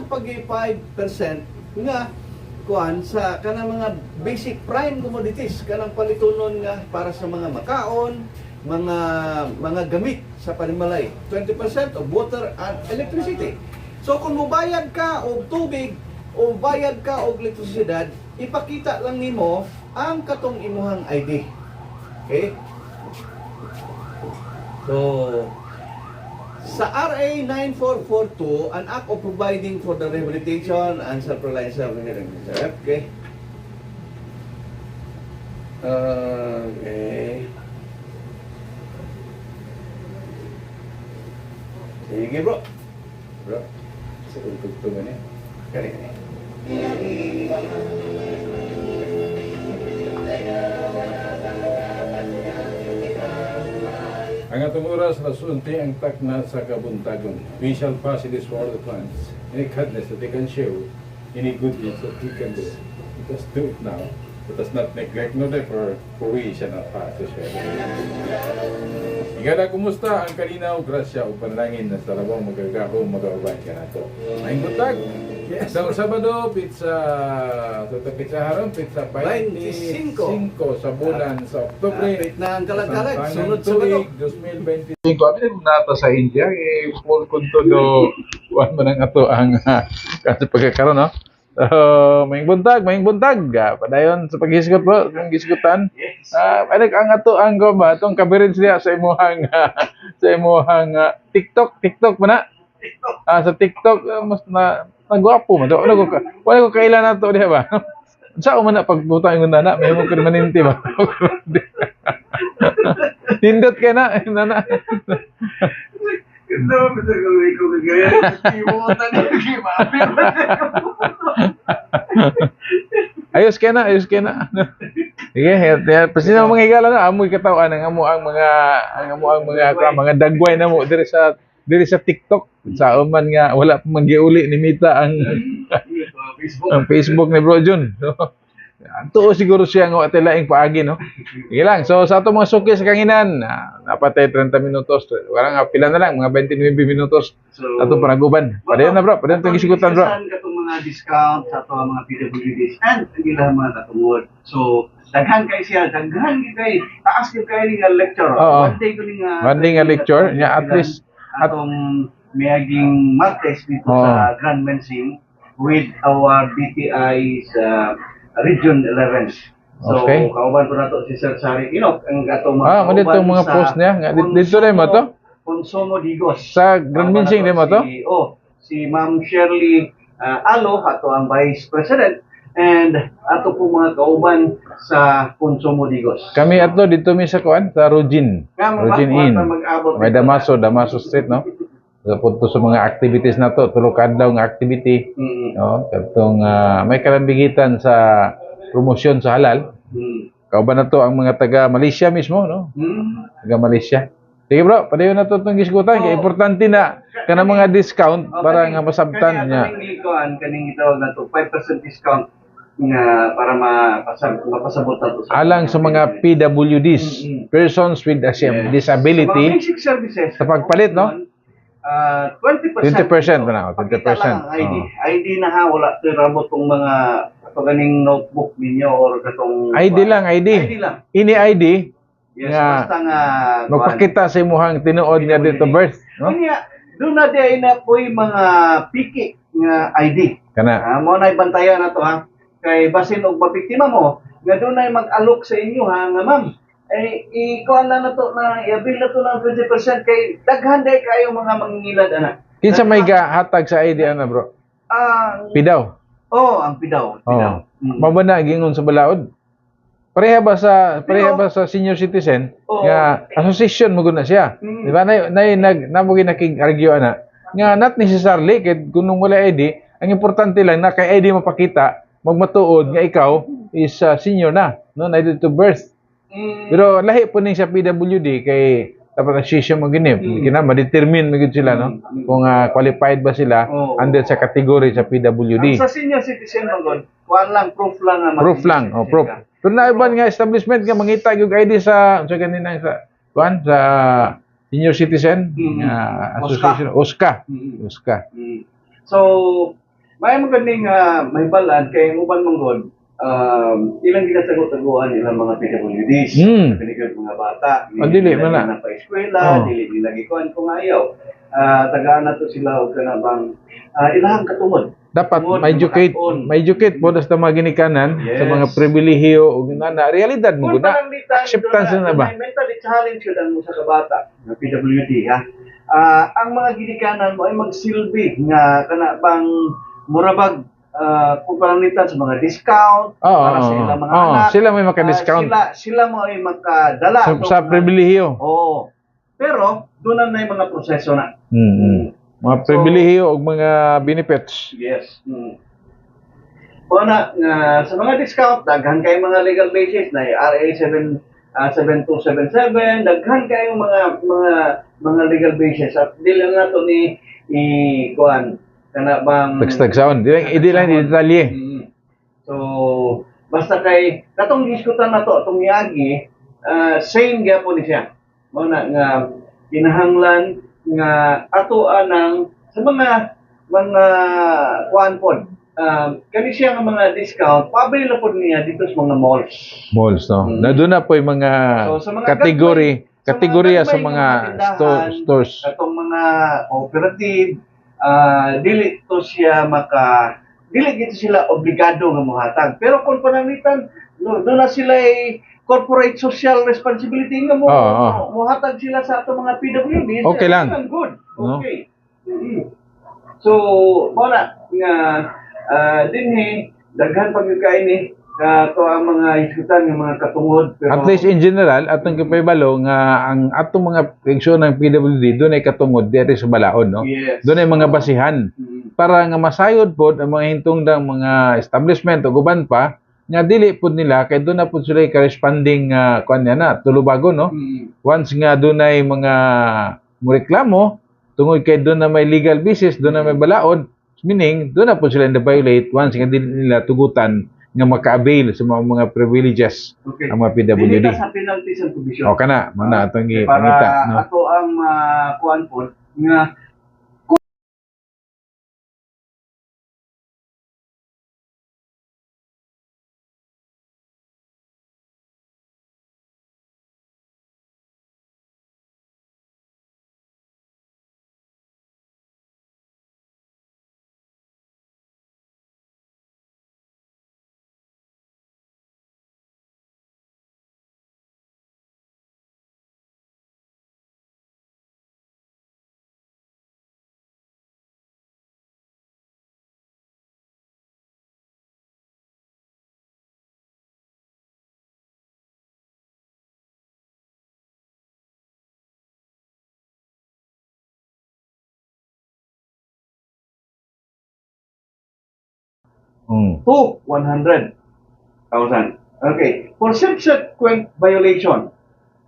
pag 5% nga kuan sa kanang mga basic prime commodities kanang palitunon nga para sa mga makaon, mga gamit sa panimalay. 20% of water and electricity. So kung mubayad ka og tubig o bayad ka og elektrisidad, ipakita lang nimo ang katong imuhang ID. Okay? So sa RA 9442, an act of providing for the rehabilitation and self-reliance of the okay. Okay. Sige bro. Bro. Sa tugtugan niya. Kani. Ang atong oras rasunti ang takna sa kabuntagon. We shall pass in this world of plants. Any kindness that they can show, any goodness that we can do. Let us do it now. Let us not neglect no for we shall not pass this way. Igala, kumusta ang kalinaw, grasya o panalangin na sa labang magagaho, mag-auban ka na ito. Maing buntag! Yes. Sa Sabado, pizza haron, pizza 25 sa bulan sa Oktubre. Na ang kalag-kalag, sunod Sabado. 2025. Kami nata sa India, full kunto do, kuhan mo nang ato ang kasi pagkakaroon, no? Maing buntag. Padayon sa paghisgot po, ang gisgutan. Anak ang ato ang goma, itong kabirin siya sa imuhang, TikTok mo na. Sa TikTok, mas nagwapo man. Wala ko kailan na ito, di ba? Saan mo na pagbutang yung nana, may mo permanente ba? Hindot ka na, nana. Ayos ka na. Sige, pasi na mga higala na amoy katawan ang mga dagway na mo diri sa TikTok. Sa man nga wala pa man giuli ni Mita ang Facebook ni Bro Jun. Tuo siguro siya nga ate laing paagi, no? Sige lang. So sa ato mga suki sa kanginan, napatay 30 minutos. Wala nga pila na lang, mga 29 minutos. Ato panaguban. Padayon na bro, padayon tong gisigutan bro. Katong mga discount sa ato mga PWDs and ang ilang mga katungod. So daghan kay taas kay ni nga lecture. One day nga lecture, nya at least atong miaging Martes dito sa Grand Mensing with our BTI's Region 11. So, okay. Kauban po nato si Sir Sari Inok ang atong mga mga post niya. Dito rin mo to? Consumo Digos. Sa Grand Mensing din mo to? Si Ma'am Shirley Alo, ato ang Vice President, and ato po mga kauban sa Consumo Digos. Kami ato dito mi sa kuan sa Rogin Inn. May Damaso Street, no? Sa punto sa mga activities na to, tulo kadlaw nga activity. No, katong may kalambigitan sa promosyon sa halal. Kauban na to ang mga taga Malaysia mismo, no? Taga Malaysia. Sige bro, padayon na to itong gisgutan. Kaya importante na kanang mga discount para nga masabtan niya. Kaning ito na to 5% discount nga para mapasabot na to alang sa mga PWDs, persons with disability, basic services sa pagpalit, no? 20% na, 20%. ID na ha, wala to rabot tong mga ato ganing notebook ninyo or katong ID lang. Ini ID. Yes, nga, basta nga magpakita sa imuhang tinuod nga date of birth, no? Doon na di na po yung mga piki nga ID. Kana. Mo na ibantayan na to ha. Kay basin og mabiktima mo, nga doon na mag-alok sa inyo ha nga ma'am. Ikuan na to na i-bill na to ng 20% kay daghan day kayo mga mangingilad ana. Kinsa may hatag sa ID ana bro? Pidaw. Ang pidaw. Mabana gingon sa balaod. Pareha ba sa senior citizen nga association mo guna siya. Di ba namugi nakig-argue ana nga not necessarily kay kunong wala ID, ang importante lang na kay ID mapakita magmatuod nga ikaw is senior na, no, na date to birth. Pero lahi po ning sa PWD kay dapat association mo gini, kina ma-determine magud sila, no, kung qualified ba sila under sa category sa PWD. Sa senior citizen mo kuan lang proof lang proof. Pero na iban nga establishment nga mangita yung ID sa kanina sa kuan sa senior citizen association OSCA. So may maganing may balan kay uban mong god ilang ginatago-taguan ilang mga PWDs, pinigil mga bata, dili man na pa eskwela, dili nila gikuan kung ayaw. Tagaan na to sila og kanabang ilahang katungod. Dapat ma-educate po sa mga ginikanan sa mga pribilehiyo ug na realidad mo gud na acceptance na ba. Mentally challenge yun ang sa kabata ng PWD ha. Ang mga ginikanan mo ay magsilbi nga kanabang murabag kung pananitan sa mga discount para sa ilang mga anak. Sila may maka-discount. Sila mo ay makadala sa pribilehiyo. Oo. Pero doon na yung mga proseso na. Mga pribilehiyo o mga benefits. Yes. O na, sa mga discount, daghan kayo mga legal basis na RA 7277, daghan kayo mga legal basis. At di lang na ito ni Kuan, kana bang... Tagstagsaon. Hindi lang detalye. So, basta kay, katong diskutan na to, itong Miyagi, same gyapon ni siya. Muna nga, kinahanglan nga ato anang sa mga kuan pod kani siya nga mga discount pa-available niya dito sa mga malls no na doon na po yung mga kategorya sa mga stores katong mga cooperative dili to siya dili gito sila obligado nga mohatag pero kung pananglitan doon na sila corporate social responsibility nga mo mohatag sila sa ato mga PWD. Okay lang. Good. Okay. So, wala nga dinhi daghan pagkain ni to ang mga iskutan ng mga katungod pero at least in general atong gipahibalo nga ang atong mga pensyon ng PWD doon ay katungod diri sa balaod no. Yes. Doon ay mga basihan para nga masayod pod ang mga hintungdang mga establishment o guban pa nga dili pud nila kay doon na pud sila corresponding kuan na tulubago no. Once nga doon ay mga mureklamo tungod kay doon na may legal basis, doon na may balaod, meaning doon na pud sila na-violate once nga dili nila tugutan nga maka-avail sa mga privileges ang mga PWD. Dili sa penalties and provision. O kana, mana atong para ipangita no. Ato ang kuan pod nga to 100,000. Okay. For subsequent violation.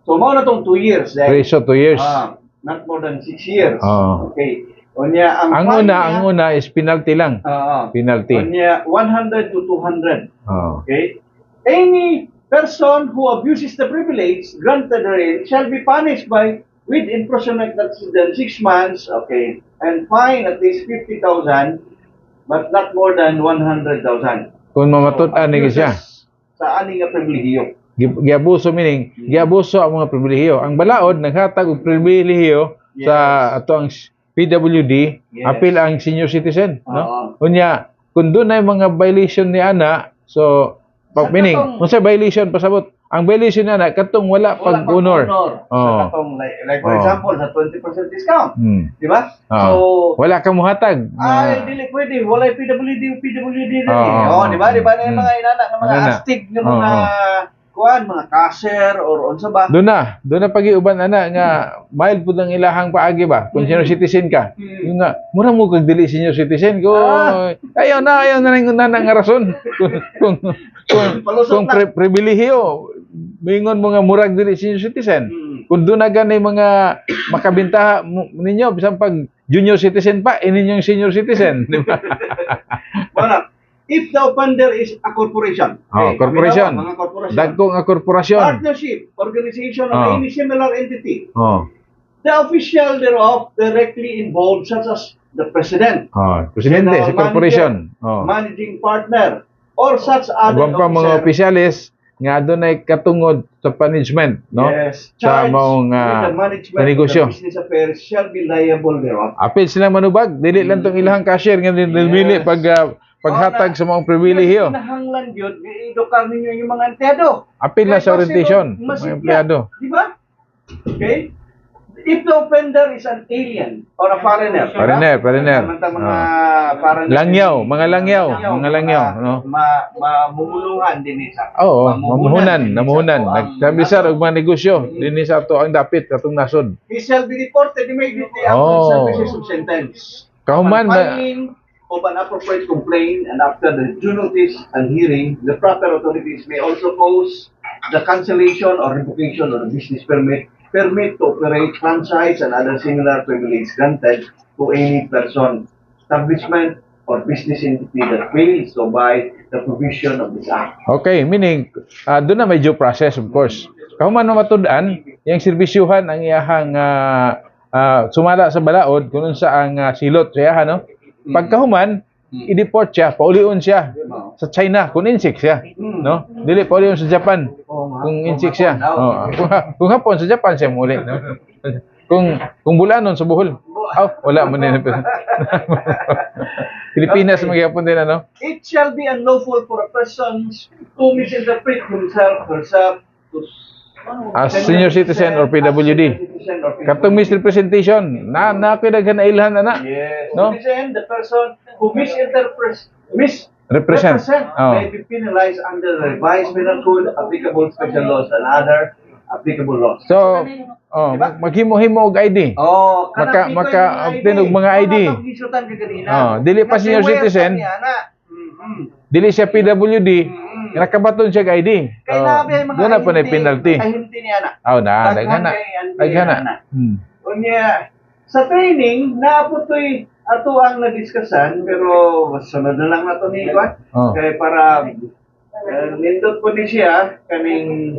So, mao na tong 2 years. Ratio 2 years. Not more than 6 years. Okay. Onya, ang una is penalty lang. Penalty. Onya, 100 to 200. Okay. Any person who abuses the privilege granted therein shall be punished with imprisonment not than 6 months, okay, and fine at least 50,000, but not more than 100,000. Kung mamatud-an ni siya. Sa ani nga pribilehiyo. Giabuso meaning, giabuso ang mga pribilehiyo. Ang balaod naghatag og pribilehiyo sa ato ang PWD, apil ang senior citizen, no? Unya, kung doon ay mga violation ni ana, so meaning, kung sa violation pasabot, ang violation na katong wala pag-honor. Katong like for example sa 20% discount. Di ba? So wala kang muhatag. Dili pwede, wala PWD dili. Di ba? Di ba na yung mga inana ng mga astig ng mga kuan, mga cashier or unsa ba? Doon na pag-iuban ana nga mild pud ang ilahang paagi ba? Kung senior citizen ka. Yung nga mura mo kag dili senior citizen ko. Ayaw na ning unana nga rason. Kung pribilehiyo mingon mo nga murag dili senior citizen. Kung doon na ganay mga makabintaha ninyo bisan pag junior citizen pa ininyong senior citizen, di ba? Bueno, if the offender is a corporation. Corporation. Mga corporation. Dagko nga korporasyon. Partnership, organization, or any similar entity. The official thereof directly involved such as the president, presidente sa general corporation. manager, managing partner, or such other Uban pa mga opisyalis nga adunay katungod sa management, no? Yes, Sa charged maong with the management sa negosyo. of the business affairs shall be liable thereof. Apil sila manubag, dili lang tong ilahang cashier nga dinili paghatag sa mga pribilehiyo. Kinahanglan yun, i-edukar ninyo yung mga empleyado. Apil na sa orientation Mas mga empleyado. Di ba? Okay? If the offender is an alien or a foreigner. Foreigner. Samantang mga foreigner. mga langyaw, no? Mamumuluhan din isa. Oo, namuhunan. Nagkabisar og mga negosyo dinhi sa ato ang dapit katong nasod. He shall be reported immediately after services of sentence. Kahuman Upon filing of an appropriate complaint and after the due notice and hearing, the proper authorities may also cause the cancellation or revocation of the business permit to operate franchise and other similar privilege granted to any person, establishment, or business entity that fails to abide the provision of this act. Okay, meaning doon na may due process of course. Kahuman matud-an, yang serbisyuhan ang iyahang sumala sa balaod kung unsa ang silot sa iyahan, no? Pagkahuman, i-deport siya, paulion siya sa China kung insik siya, no? Dili paulion sa Japan kung insik siya. Kung hapon sa Japan siya muli, no? Kung bulanon sa Bohol. Wala mo din. Pilipinas magyapon din ano? It shall be unlawful for a person to misinterpret himself, herself, as senior citizen or PWD. Katong misrepresentation, na daghan na ilhan ana. Yes. No? The person who misinterprets Represent. may be penalized under the revised penal code, applicable special laws and other applicable laws. So, maghimo-himo og ID. Maka-obtain og mga ID. Dili pa senior citizen. Dili siya PWD. Nakabaton siya og ID. Doon na pa na penalty. Daghan na. Unya, sa training, naapotoy ato ang nadiskusan, pero sunod na lang nato ni Juan. Kaya para nindot po ni siya, kaning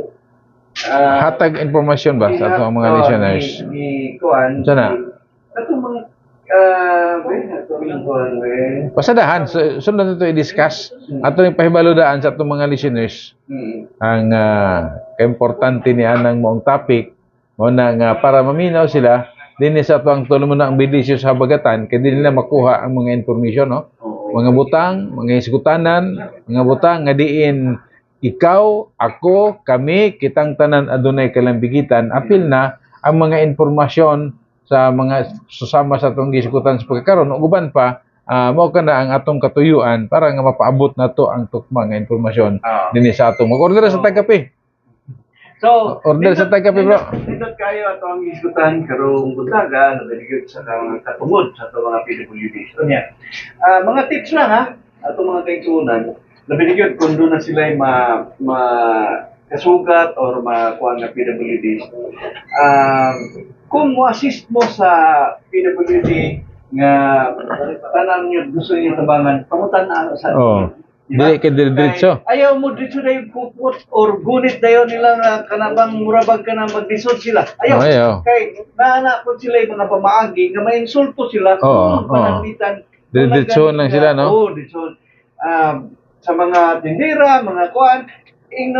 hatag informasyon ba sa atong mga listeners? Ni Kuan. Sana. Atong mga pasadahan, sunod na ito i-discuss. Ato yung pahibaludaan sa atong mga listeners. Ang kaimportante niya ng moong topic, mo na nga para maminaw sila, din sa atong tulo mo na ang bidisyo sa habagatan, kaya din nila makuha ang mga informasyon, no? Mga butang, mga iskutanan, mga butang nga diin ikaw, ako, kami, kitang tanan adunay kalambigitan, apil na ang mga informasyon sa mga susama sa atong gisikutan sa pagkakaroon, uban pa, mao ka na ang atong katuyuan para nga mapaabot na to ang tukma nga informasyon dinhi sa atong mag-order sa tagkape. So, order sa tagkape, bro. Nindot kayo ato ang gisikutan karong buntaga na naligid sa katungod sa ato mga PWDs. So niya, mga tips lang ha, ato mga kaigsunan, nabiligod kung doon na sila kasugat or makuha ng PWDs. Kung mo-assist mo sa PWD nga tanan nyo gusto niyo tabangan, pangutan na sa dili kay diretso. Ayaw mo diretso na yung puput or gunit dayon nila nga kanabang murabag ka na magdisod sila. Ayaw. Kay naana po sila yung mga pamaagi nga may insulto sila kung pananglitan. Diretso lang sila, no? Oo, diretso. Sa mga tindera, mga kuan,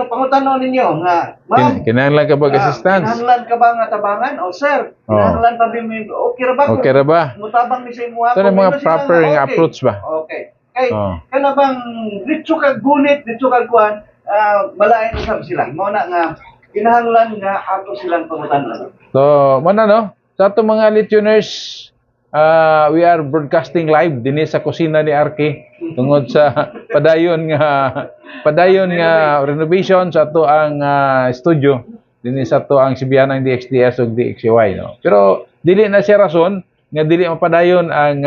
pangutanon ninyo nga, ma'am, kinahanglan ka ba assistance? kinahanglan ka ba nga tabangan? O sir, kinahanglan pa din mo, okay ra ba? Mutabang ni sa imo So, mga proper nga approach ba? Okay. Kay, kana bang dito ka gunit, dito ka kuan, malain usab sila. Mao na nga, kinahanglan nga ato silang pangutanon. So, mana no? Sa ato mga listeners, we are broadcasting live dinhi sa kusina ni Arki tungod sa padayon nga renovation sa ato ang studio dinhi sa ato ang Sibiyanang DXDS ug DXY, no. Pero dili na siya rason nga dili mapadayon ang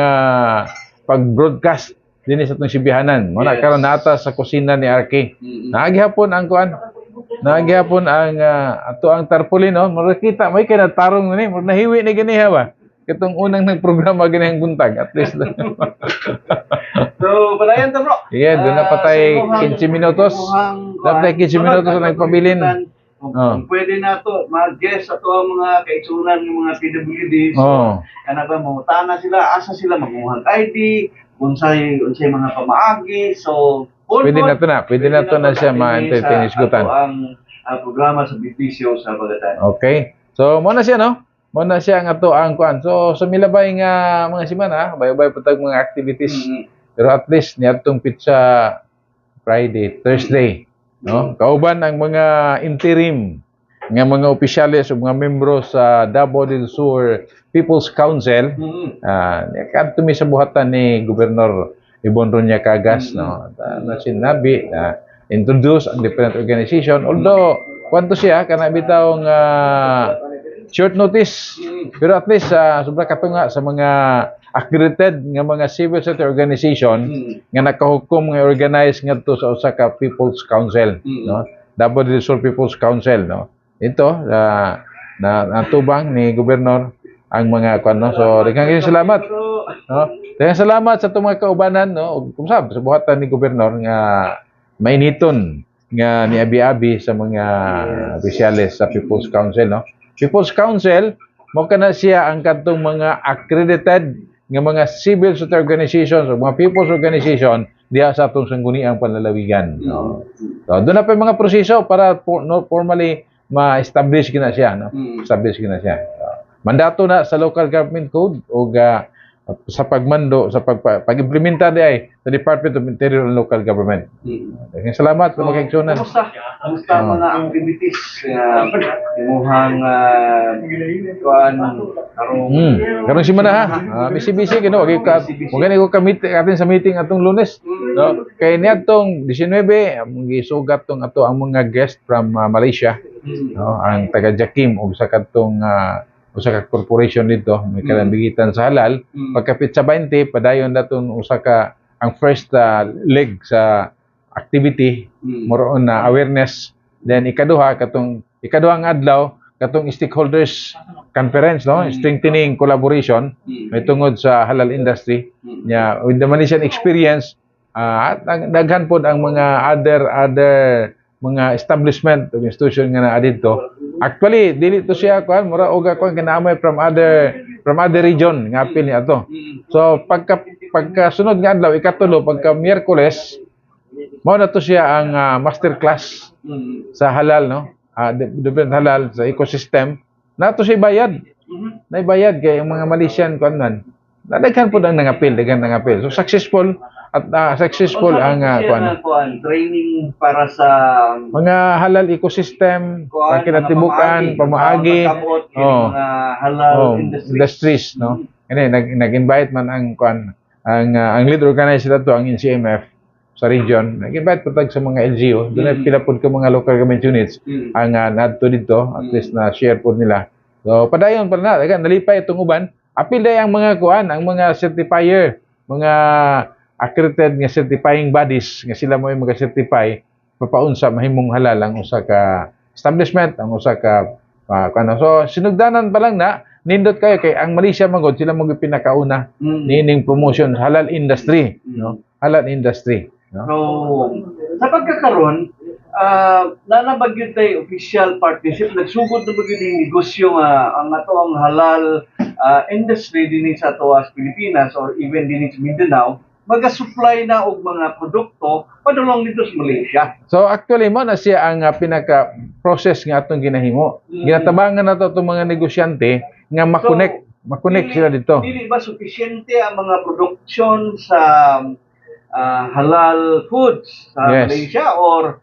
pag-broadcast dinhi sa atong Sibiyanan. Mo na karon nata sa kusina ni Arki. Naagihapon ang kuan. Naagihapon ang ato ang tarpaulin, no. Makita may kinatarong ni, nahiwi ni gani ba? Katong unang nagprograma ganihang buntag, at least. So, padayon to, bro. Yeah, doon na patay 15 minutos. Dapat 15 minutos na nagpabilin. Kung pwede na to, mag-guess ato ang mga kaitsunan ng mga PWD. Oh. Ano ba, mangutana sila, asa sila manguhag ID, unsay mga pamaagi. So, Pwede na to na siya ma-entertain isgutan. Ang programa sa Bipisyo sa Bagatan. Okay. So, mo na siya, no? Mo na siya nga to ang kuan. So, sumilabay nga mga simana, bay-bay patag mga activities. Pero at least niadtong pizza Friday, Thursday, no? Kauban ang mga interim nga mga opisyalis o mga membro sa Davao del Sur People's Council. Kadto mi sa buhatan ni Gobernador Ibon Ronya Cagas, no? Na sinabi na introduce ang different organization, although kwanto siya kana bitaw nga short notice, pero at least sobra katunga sa mga accredited nga mga civil society organization nga nakahukom nga organize ngadto sa usa ka People's Council, no? Davao del Sur People's Council, no? Ito na natubang ni gobernador ang mga kuno. So daghang salamat, no? Daghang salamat sa itong mga kaubanan, no? Kung sab sa buhatan ni gobernador nga mainiton nga ni abi-abi sa mga opisyalis sa People's Council, no? People's Council mo kana siya ang kadtong mga accredited nga mga civil society organizations o mga people's organization diha sa atong sangguniang panlalawigan, no? So doon na pa yung mga proseso para formally ma-establish gina siya, no? Establish gina siya. Mandato na sa local government code o sa pagmando sa pag-implementa di ay sa Department of Interior and Local Government. Salamat sa mga kaigsunan. Kamusta mga activities imuhang kuan karong simana ha. Busy-busy kino gani ko kamit atin sa meeting atong Lunes, no? Kay niadtong 19 gisugat tong ato ang mga guest from Malaysia, no? Ang taga Jakim ug sa kadtong usa ka corporation dito may kalambigitan sa halal. Pagkapit sa 20 padayon daton usa ka ang first leg sa activity moroon na awareness, then ikaduhang adlaw katong stakeholders conference, no? Strengthening collaboration may tungod sa halal industry nya with the Malaysian experience. At daghan pod ang mga other mga establishment o institution nga naa dito. Actually dili to siya kuan mura og kuan kinaamay from other region nga apil ni ato. So pagka sunod nga adlaw ikatulo pagka Miyerkules mao na to siya ang master class sa halal, no? Different halal sa ecosystem. Nato siya bayad. Naibayad kay ang mga Malaysian kuan man. Daghan pod ang nangapil. So successful at successful ang training para sa mga halal ecosystem, pagkinatibukan, pamaagi, mga halal industries, no? Nag-invite man ang lead organizer to ang NCMF sa region. Nag-invite patag sa mga LGU, doon ay pila pod ka mga local government units ang nadto dito, at least na share pod nila. So padayon pa na, nalipay itong uban. Apil day ang mga ang mga certifier, mga accredited nga certifying bodies nga sila mo ay mag-certify papaunsa mahimong halal ang usa ka establishment, ang usa ka so sinugdanan pa lang na nindot kayo kay ang Malaysia magod sila mo pinakauna nining promotion halal industry, no? Halal industry, no? So sa pagkakaroon nanabagyod tay official partnership, nagsugod na bagyod yung negosyo ang ato ang halal industry dinhi sa ato as Pilipinas or even dinhi sa Mindanao maga-supply na og mga produkto padulong dito sa Malaysia. So actually mo na siya ang pinaka-process nga atong ginahimo. Ginatabangan nato itong mga negosyante nga makonect sila dito. Dili ba sufficiente ang mga production sa halal foods sa Malaysia or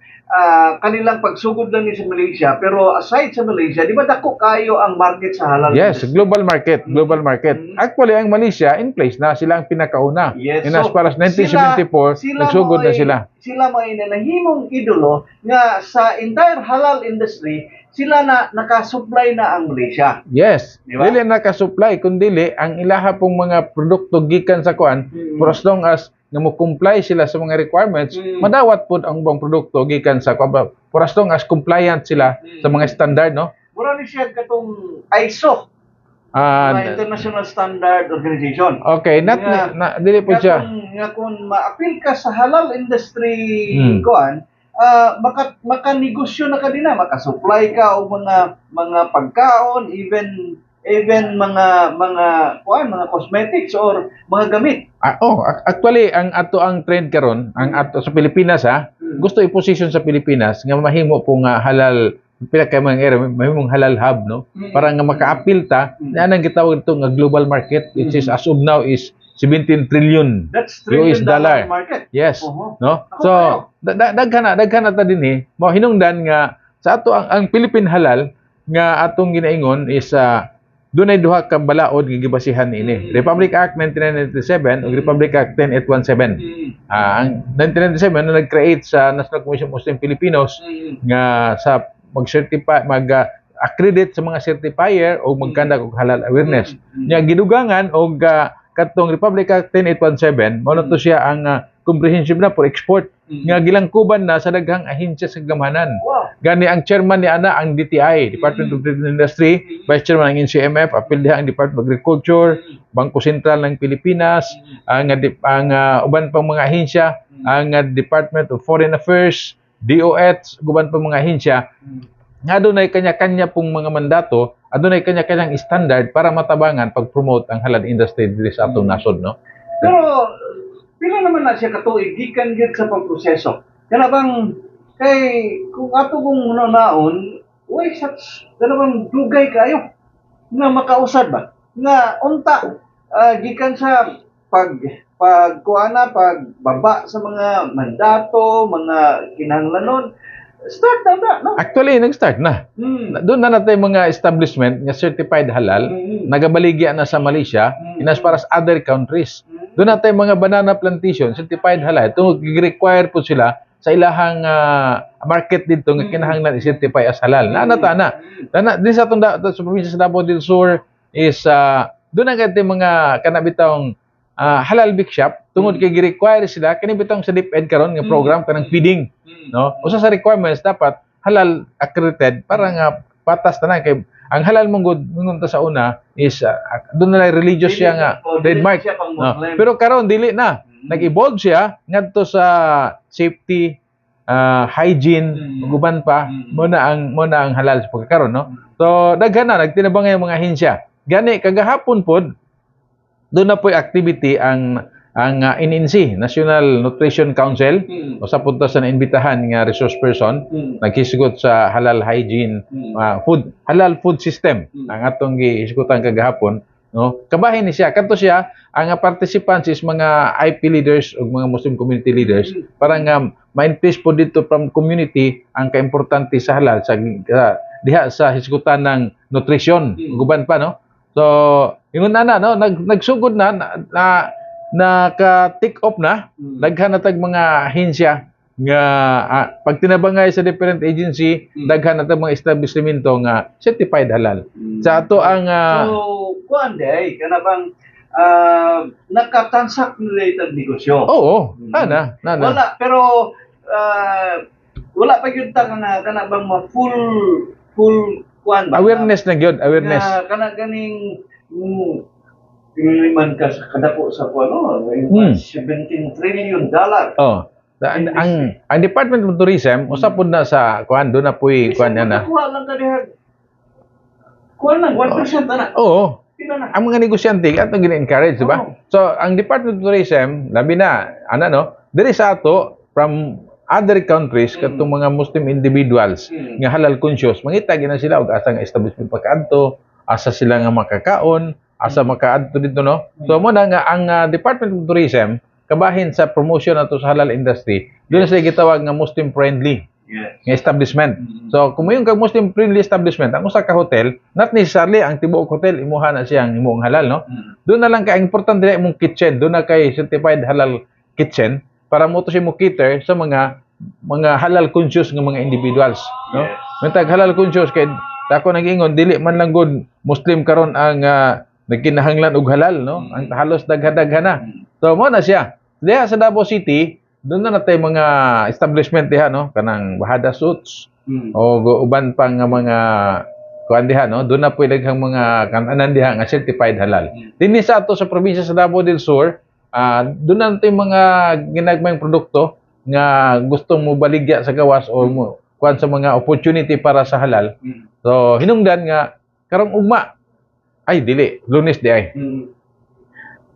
kanilang pagsugod lang ni sa Malaysia, pero aside sa Malaysia, di ba dako kayo ang market sa halal? Yes, global market. Actually, ang Malaysia, in place na, sila ang pinakauna. Yes. And as far as 1974, nagsugod na sila. Sila may nanahimong idolo nga sa entire halal industry, sila na nakasupply na ang Malaysia. Yes. Diba? Dili nakasupply, kundi ang ilaha pong mga produkto gikan sa kuan, for as long as nga mo comply sila sa mga requirements, madawat po ang bang produkto gikan sa for as long as compliant sila sa mga standard, no? Mura ni siya katong ISO, International Standard Organization. Okay, dili po siya. Nga kung ma-appeal ka sa halal industry makanegosyo na ka din na, makasupply ka og mga pagkaon, even mga cosmetics or mga gamit. Actually ang trend karon, ang ato sa Pilipinas gusto i-position sa Pilipinas nga mahimo po nga halal pila kay mga area mahimong halal hub no para nga maka-appeal ta anang gitawag ito nga global market which is as of now is 17 trillion That's US dollar. market. Yes, Uh-huh. no? Ako So, tayo. daghan na ta dinhi, mao hinungdan nga sa ato ang Philippine halal nga atong ginaingon is dunay duha ka balaod nga gibasihan niini. Republic Act 1997 ug Republic Act 10817. Ang 1997 na nag-create sa National Commission of Muslim Filipinos nga sa mag-certify accredit sa mga certifier o magkandak og halal awareness. Nya gidugangan og katong Republic Act 10817 mao na to siya ang comprehensive na for export nga gilangkuban na sa daghang ahensya sa gamhanan. Wow. Gani ang chairman ni ana ang DTI, Department of Trade and Industry, vice chairman ang NCMF, apil diha ang Department of Agriculture, Bangko Sentral ng Pilipinas, ang uban pang mga ahensya, ang Department of Foreign Affairs, DOH, uban pang mga ahensya nga adunay kanya-kanya pong mga mandato, adunay kanya-kanyang standard para matabangan pag-promote ang halal industry diri sa atong nasod, no? Pero pila naman na siya katuig gikan gyud sa pagproseso. Kana bang kay kung ato kung naon, way such kana bang dugay kayo nga makausad ba? Nga unta gikan sa pagbaba sa mga mandato, mga kinahanglanon. Start na, no? Actually, nag-start na. Doon na natin mga establishment nga certified halal, nagabaligya na sa Malaysia, in as far as other countries. Doon natin mga banana plantation, certified halal. Ito, require po sila sa ilahang market dito nga kinahanglan i-certify as halal. Na. Din sa sa probinsya sa Davao del Sur is doon na natin mga kanabitang halal big shop tungod kay gi-require sila kani bitong sa DepEd karon nga program kanang feeding, no? Usa sa requirements dapat halal accredited para nga patas tanan kay ang halal mong ta sa una is doon na religious siya nga trademark, no? Pero karon dili na nag-evolve siya ngadto sa safety, hygiene, uban pa mo na ang halal sa pagkakaroon, no? So daghan na nagtinabang ang mga ahensya gani kagahapon pod doon na po activity ang NNC, National Nutrition Council, o sa punta sa naimbitahan nga resource person, naghisgot sa halal hygiene, halal food system, ang atong gihisgotan kagahapon, no? Kabahin ni siya, kanto siya, ang participants is mga IP leaders o mga Muslim community leaders, para nga ma-increase po dito from community ang kaimportante sa halal, diha sa hisgutan ng nutrition, guban pa, no? So, yung no, nagsugod na ka-take off na, daghan na tag mga ahensya nga pag tinabangay sa different agency, daghan na tag mga establishmento nga certified halal. Sa ato ang So, kuan day kana bang naka-transact related negosyo. Oo, na. Wala, pero wala pa gyud ta kana bang full kuan ba? Awareness na gyud, awareness. Kana ganing man ka sa kadako sa kuano, 17 trillion dollar. Oh. Ang Department of Tourism usap pod na sa kuan do na puy kuan na. Kuha lang ka diha. Kuha lang 1% na. Oo. Pila na. Ang mga negosyante ato gina-encourage, di ba? So, ang Department of Tourism, labi na, diri sa ato from other countries katong mga Muslim individuals nga halal conscious, mangita gina sila og asa nga establishment pagkaadto, asa sila nga makakaon, asa makaadto dito, no? So mo na nga ang Department of Tourism kabahin sa promotion nato sa halal industry, doon sila gitawag nga Muslim friendly nga establishment. So kung mayon kag Muslim friendly establishment, ang usa ka hotel, not necessarily ang tibuok hotel imuha na siyang imong halal, no? Doon na lang ka importante na imong kitchen, doon na kay certified halal kitchen para mo to siya mo cater sa mga halal conscious nga mga individuals, no? Mentag halal conscious kay ako nag-ingon dili man lang gud Muslim karon ang nagkinahanglan og halal, no? Ang halos daghan-daghan na. So mo na siya. Diha sa Davao City, doon na natay mga establishment diha, no? Kanang Bahada Suits o uban pang mga kuan diha, no? Doon na pwede kang mga kananan diha nga certified halal. Dinhi sa ato sa probinsya sa Davao del Sur, doon na natay mga ginagmayng produkto nga gusto mo baligya sa gawas o mo kuan sa mga opportunity para sa halal. Mm. So hinungdan nga karong ugma ay dili Lunes di ay. Mm.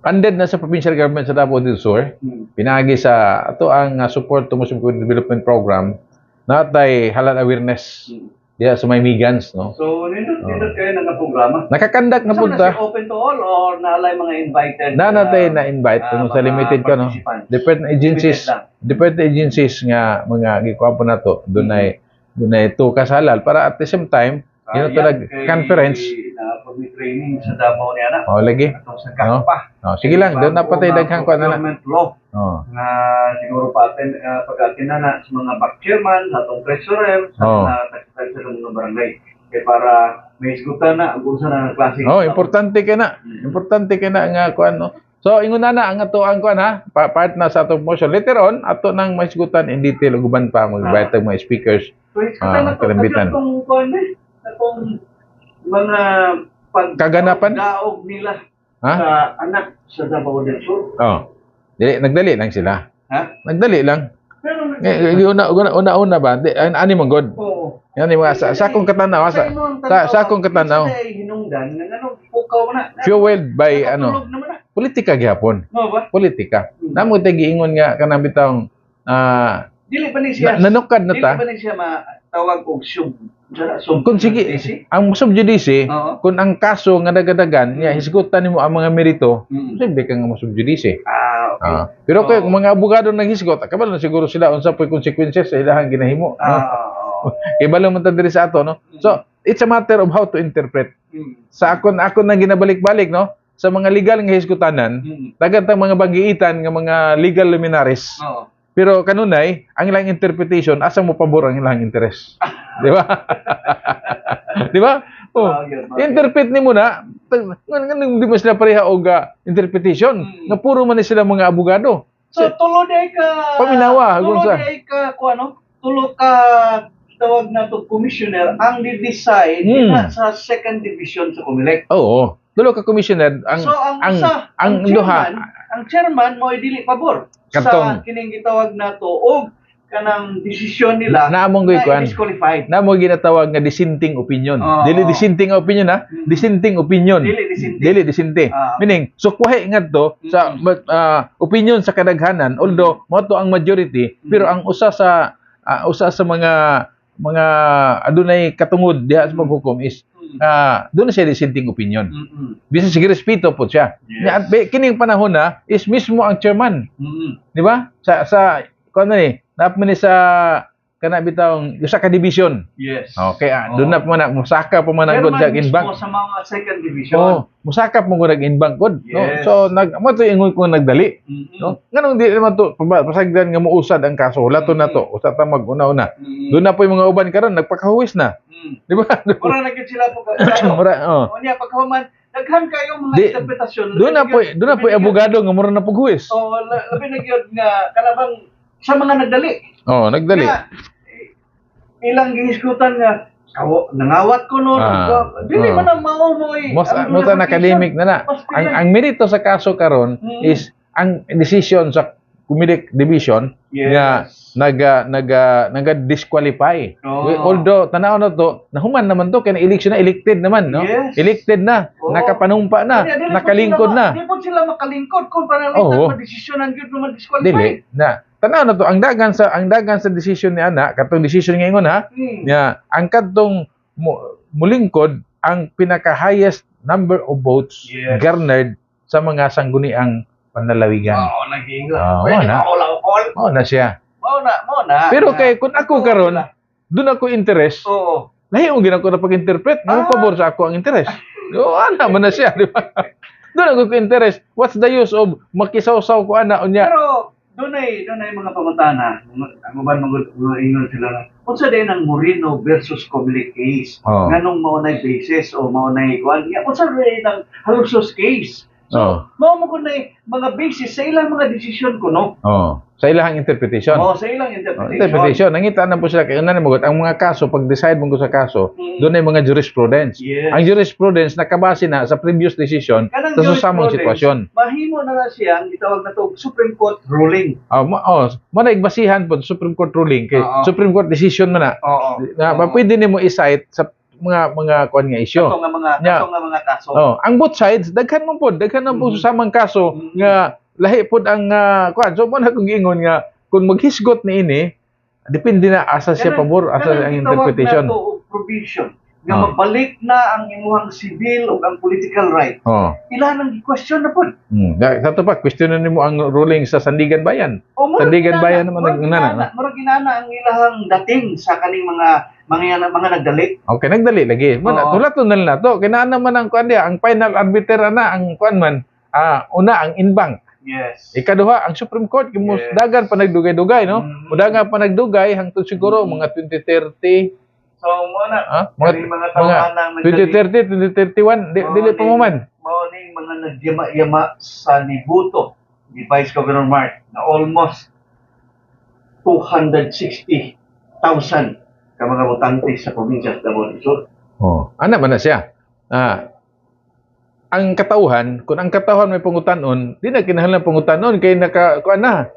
Funded na sa provincial government sa Davao del Sur. Mm. Pinagi sa ato ang support to Muslim Community Development Program natay halal awareness diya sa may Migans, no. So, nindot kayo ng programa. Nakakandak na Saan punta. na siya open to all or naalay mga invited? Na natay na invite kung sa mga limited ka, no. participants? Different agencies nga mga gikuha po nato dunay to kasalal para at the same time nag conference. May training sa Davao niya na. Oh, lagi. Atong sa Kakpa. Sige lang, doon na patay daghang kuan na. Procurement law. Oh. Nga siguro pa atin pag-atin na sa mga back chairman, sa atong treasurer, sa mga tax-taxer ng mga barangay. Kaya para may isgutan na, ang sa na klase. Importante ka na. Importante ka na nga kuan, no. So ingon na ang ato ang kuan ha, part na sa atong motion. Later on, ato nang maisgutan in detail ug uban pa mag-invite mga speakers. So isgutan na to kalambitan. atong kuan atong mga Kaganapan? daog nila Ha? sa anak sa Davao del Sur. Oh. Nagdali lang sila. Ha? Nagdali lang. Pero Una ba? Ani man god. oo. Yan yung mga sa akong katanaw sa akong katanaw. Sa hinungdan ng ano pukaw na. Fueled by ano? Nakatulog naman na. Politika gihapon. No ba? Politika. Namo tay giingon nga kanang bitawng Dili ba ni siya? nanukad na Dili ta. ba ni siya matawag og sub? Kung sige, ang subjudice, Oo. kung ang kaso nga dagadagan, niya hisgutan nimo ang mga merito, Mm. posible kang subjudice. Okay. Pero kung mga abogado nang hisgot, kabalo na siguro sila unsa po'y consequences sa ilahang ginahimo. No? Iba lang man ta diri sa ato, no? So, it's a matter of how to interpret. Sa ako nang ginabalik-balik, no? Sa mga legal nga hisgutanan, dagan tang mga bagiitan nga mga legal luminaries. Oo. Pero kanunay, ang ilang interpretation, asa mo pabor ang ilang interes. Di ba? Di ba? Oh, interpret ni mo na, hindi mo sila pareha og interpretation. Nga puro man ni sila mga abogado. So tulo day ka Paminawa, tulo gunsa. day ka kuano? Tulo ka tawag na to commissioner ang di-decide na sa second division sa Comelec. Oo. Dulo ka commissioner ang So ang duha chairman mo ay dili pabor Kartong. sa kining gitawag na to og kanang desisyon nila Naamong goy kuan. disqualified. Namo ginatawag nga dissenting opinion. Oo. Dili dissenting opinion ha, dissenting opinion. Dili dissenting. Meaning sukwahi ngadto sa opinion sa kadaghanan although mo to ang majority pero ang usa sa mga adunay katungod diha sa paghukom is doon na siya dissenting opinion. Bisan sige respeto po siya. Yes. Kining panahon na is mismo ang chairman. Di ba? Sa kuan na ni, naapman ni sa kana bitawng usa ka division. Yes. Okay, doon na pa man musaka pa man ang god sa inbank. Sa mga second division. Oh, musaka pa mo nag-inbank god, no? Yes. So mo to ingon ko nagdali, no? Nganong di naman to pasagdan nga muusad ang kaso, wala to na to. Usa ta mag-una-una. Doon na po yung mga uban karon nagpakahuwis na. Di ba? Mura na gid sila po Mura, Unya pagkahuman daghan kayong mga Di, interpretasyon. doon na po abogado nga mura na paghuwis. Oh, labi na gyud nga kanabang sa mga nagdali. Oh, nagdali. Nga, ilang gihisgutan nga nangawat ko noon. Dili man ang maumoy. Mo ta academic na na. Ang merito sa kaso karon is ang decision sa Comelec Division nga nag-disqualify. Although tanaw na to, nahuman naman to kay election na elected naman, no? Yes. Elected na, nakapanumpa na, nakalingkod na. Di po sila makalingkod kung para lang desisyonan gyud naman disqualify. Dili na. Tanaw na to ang dagan sa decision ni ana, katong decision nga ingon ha. Nga ang kadtong mulingkod ang pinaka-highest number of votes garnered sa mga sangguniang panlalawigan. Oo, nag-iingon. Pwede mo na siya. Mo na. Pero kay kung ako karon, doon ako interest. Oo. Lahi ang ginako na pag-interpret, mo pabor sa ako ang interest. O ana man na siya, di ba? Doon ako ko interest. What's the use of makisaw-saw ko ana unya? Pero doon ay mga pamutana. Ang uban mga ingon sila na. Unsa din ang Moreno versus Comelec case? Nganong maunay basis o maunay kuan? Unsa din ang Halusos case? So, Oh. mao mo kun mga basis sa ilang mga desisyon kuno. Oh, sa ilahang interpretation. Oh, sa ilang Oh, interpretation. interpretation. Nangita na po sila kay unan mo ang mga kaso pag decide mo sa kaso, doon ay mga jurisprudence. Yes. Ang jurisprudence nakabase na sa previous decision Kanang sa susamang jurisprudence, sitwasyon. mahimo na siya ang gitawag na to Supreme Court ruling. Mo na igbasihan po Supreme Court ruling kay Oo. Supreme Court decision man na. Oo. Na pwede nimo i-cite sa mga kuan nga isyu. Kato nga mga kaso. Oh, ang both sides daghan man po susamang kaso nga lahi pod ang kuan. So mo na kung giingon nga kung maghisgot ni ini depende na asa siya pabor asa ang interpretation. Kanang gitawag na to og provision nga Oh. mabalik na ang imuhang civil o ang political right. Oh. Ilan ang question na po. Sato pa questionan nimo ang ruling sa Sandigan Bayan. Sandigan Bayan naman nagnana. Murag ginana ang ilahang dating sa kaning mga nagdali. Okay, nagdali lagi. Oo. Tulaton na lang to. Kinaan naman ang kuan dia, ang final arbiter na ang kuan man. Una ang inbank. Yes. Ikaduha ang Supreme Court kimo Yes. dagan pa nagdugay-dugay no. Mudagan pa nagdugay hangtod siguro mga 2030. So muna Mga tawanan 2030, 2031 dili pa mo man. Morning mga nagyama-yama sa Nibuto ni Vice Governor Mark na almost 260,000 ka mga botante sa probinsya sa Davao del Sur. Oh, ana man na siya. Ang katauhan, kung ang katauhan may pangutanon, di na kinahanglan pangutanon kay kuan na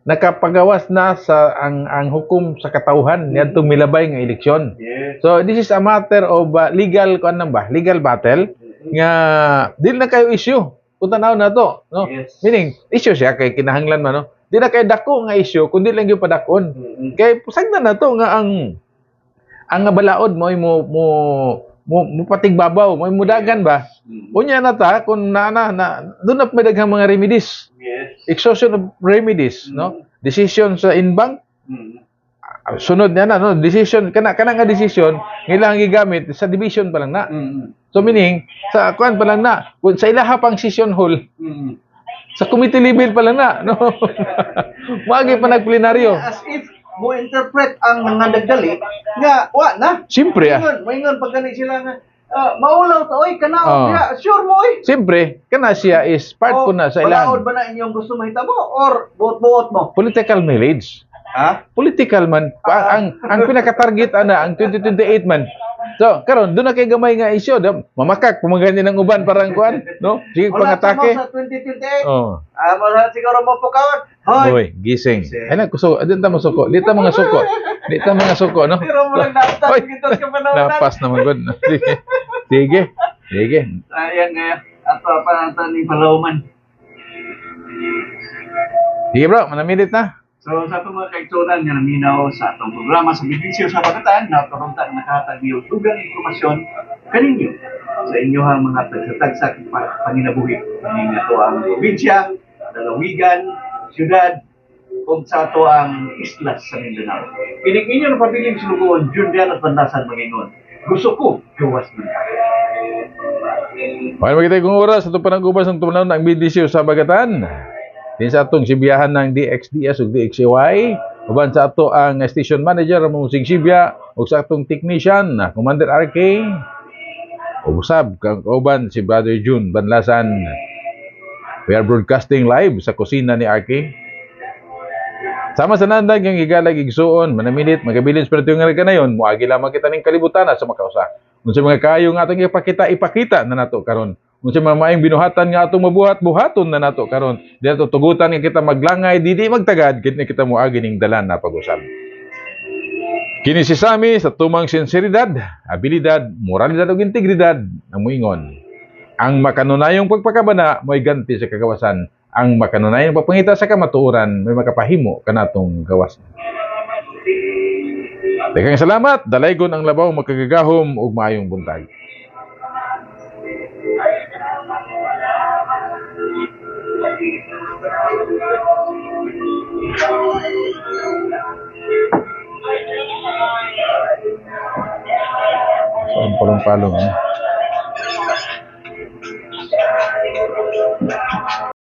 nakapagawas na sa ang hukom sa katauhan niadtong milabay nga eleksyon. Yes. So this is a matter of legal kuan na ba? Legal battle nga dili na kayo issue. Kung tanaw na to, no? Yes. Meaning issue siya kay kinahanglan man no. Di na kay dako nga issue kundi lang gyud padakon. Kay pusagdan na to nga ang balaod mo patigbabaw, mo mudagan ba? Unya na ta kung na doon na may daghang mga remedies. Yes. Exhaustion of remedies, no? Decision sa inbank, sunod niya na, no? Decision, kana nga decision, ngailangan gigamit sa division pa lang na. So meaning, sa kuan pa lang na, kung sa ilaha pang session hall, sa committee level pa lang na, no? Magi pa nagplenaryo. As if mo interpret ang mga nagdali nga wa na. Siyempre, Moingon pag gani sila nga maulaw to oy kana Oh. sure mo oy. siyempre, kana siya is part po na sa Balaod ilang ba na inyong gusto mahitabo or buot-buot mo? political mileage. Ha? Political man, ang pinaka-target ana, ang 2028 man. So, karon doon na kay gamay nga isyu, mamakak pumagani ng uban parang kuan, no? Sige Wala pangatake. sa 2028. Oh. Wala siguro mo pukawon. Hoy. Boy, gising. Ay na kuso, adun ta masuko. Di ta mga suko. Di ta mga suko, no? Pero mo lang natas Hoy, kita sa panahon. napas naman gud. Sige. Sige. Ayan nga ato pa natin ni Palauman. Sige bro, manamilit na. So sa itong mga kaigsunan nga naminaw sa atong programa sa Bibisyo sa Bagatan na turuntan nakahatag niyo dugang informasyon kaninyo sa inyong mga tagsatagsak panginabuhi kaning ato ang probinsya, dalawigan, syudad ug sa ato ang islas sa Mindanao. Kining inyo na pabiling sinugoon Jundian at Bandasan Mangingon. Gusto ko gawas man. Paano magkita kong oras sa itong panagubas ng tumanaw ng BDC sa Bagatan? Din sa atong sibiyahan ng DXDS ug DXY, uban sa ato ang station manager Ramon Sibya ug sa atong technician na Commander RK. Ug usab kang uban si Brother June Banlasan. We are broadcasting live sa kusina ni RK. Sama sa nandag yung igalag igsuon, manamilit, magabilin spirito nga kanayon, muagi lamang kita ning kalibutan sa makausa. Unsa mga kayo nga atong ipakita na nato karon. Unsa mga maayong binuhatan nga atong mabuhat-buhaton na nato karon. Dito tugutan nga kita maglangay, didi magtagad kini kita moagi ning dalan na pag-usab. Kini si Sami sa tumang sinseridad, abilidad, moralidad ug integridad ang moingon. Ang makanunayong pagpakabana mo'y ganti sa kagawasan. Ang makanunayong pagpangita sa kamatuoran may makapahimo kanatong gawas. Daghang salamat, dalaygon ang labaw makagagahom ug maayong buntag. So, ang palong-palong.